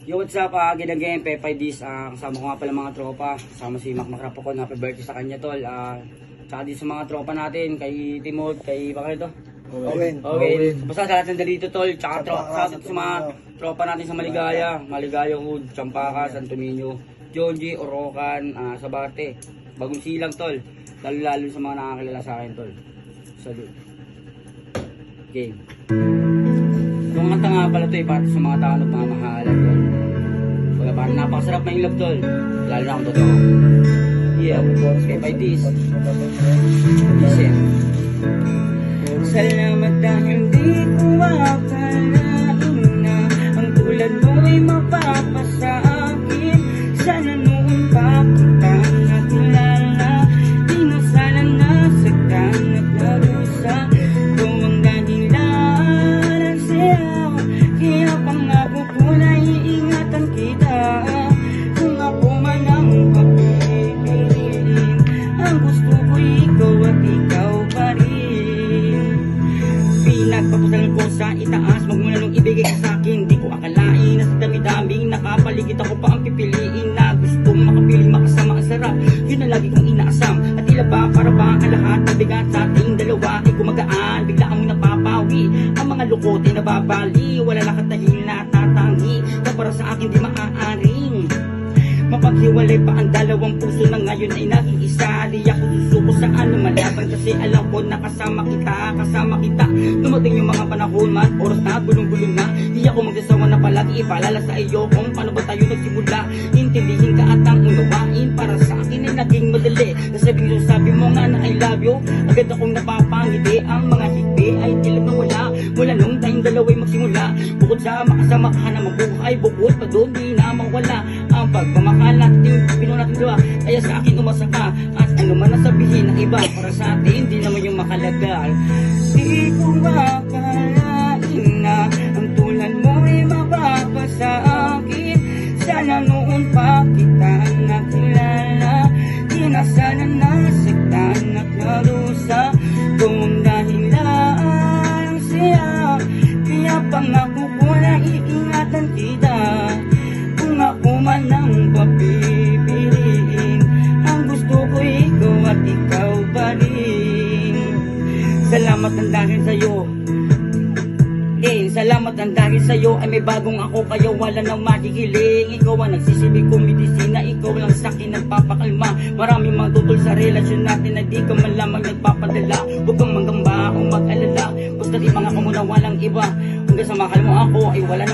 Yo, what's up, ginagayin, Pepay Dis. Kasama ko nga pala mga tropa. Kasama si Mac Macrapocon. Happy birthday sa kanya, tol. Tsaka din sa mga tropa natin, kay Timod, kay baka ito? Owen. Basta sa lahat ng dito, tol. Tsaka sa mga tropa natin sa Maligaya Hood, Champaka, Santo Niño, Jonji, Orocan, Sabate. Bagong silang, tol. Lalo sa mga nakakilala sa akin, tol. Salute. Game. Itong kanta nga pala ito para sa mga tao nagmamahalan, tol. Wala parang napakasarap na yung love, tol. Lalo na kung totoo. Yeah, Pepay Dis. Salamat dahil di ko akalain na ang tulad mo ay mapapasa akin. Sana noon pa kita nakilala, di na sana nasaktan at narusa. Kung ang dahilan ang sayaw, kaya pangako ko na iingatan kita. Kung ako man ang papipiliin, ang gusto ko ikaw at ikaw pa rin. Pinagpapasal ko sa itaas, magmula nung ibigay ka sa akin. Di ko akalain na sa dami-daming nakapaligid ako pa ang pipiliin. Na gustong makapiling makasama ang sarap, yun na lagi kong inaasam. At tila ba para ba ang lahat ng bigat sa ating dalawa ay gumagaan, bigla ang napapawi. Ang mga lukot ay nababali, wala lahat na hinatatangi na para sa akin di maaaring mapaghiwalay pa ang dalawang puso na ngayon ay nag-iisa. Di ako susuko sa malaban kasi alam ko na kasama kita. Dumating yung mga panahon man, oras na gulong-gulong na. Di ako magsasawa na palagi ipaalala sa iyo kung paano ba tayo nagsimula. Intindihin ka at ang unawain, para sa akin ay naging madali. Nasabi mo nga na I love you, agad akong napapangiti. Ang mga higbi ay tila nawala mula nung tayong dalawa'y magsimula. Bukod sa makasama ka na mabuhay, bukod pa doon di na mawala ang pagmamahal natin, pinuno natin dalawa. Kaya sa akin umasa ka, at ano man nasabihin ng iba, para sa atin di naman yung makalagal. Di ko makalain na ang tulad mo ay mapapa sa akin. Sana noon pa kita nakilala, di na sana nasaktan at narusa. Kung ang dahilan ang siya, kaya pangako ko na iingatan kita. Kung ako man ang papipiliin, ang gusto ko ikaw at ikaw pa rin. Salamat ang dahil sa'yo, salamat ang dahil sa'yo ay may bagong ako, kaya wala nang makikiling. Ikaw ang nagsisilbing medisina, ikaw lang sa'kin nagpapakalma. Maraming mga tutol sa relasyon natin na di ka man lamang nagpapadala. Huwag kang manggamba o mag-alala, basta di mga muna walang iba. Hanggang sa mahal mo ako ay wala na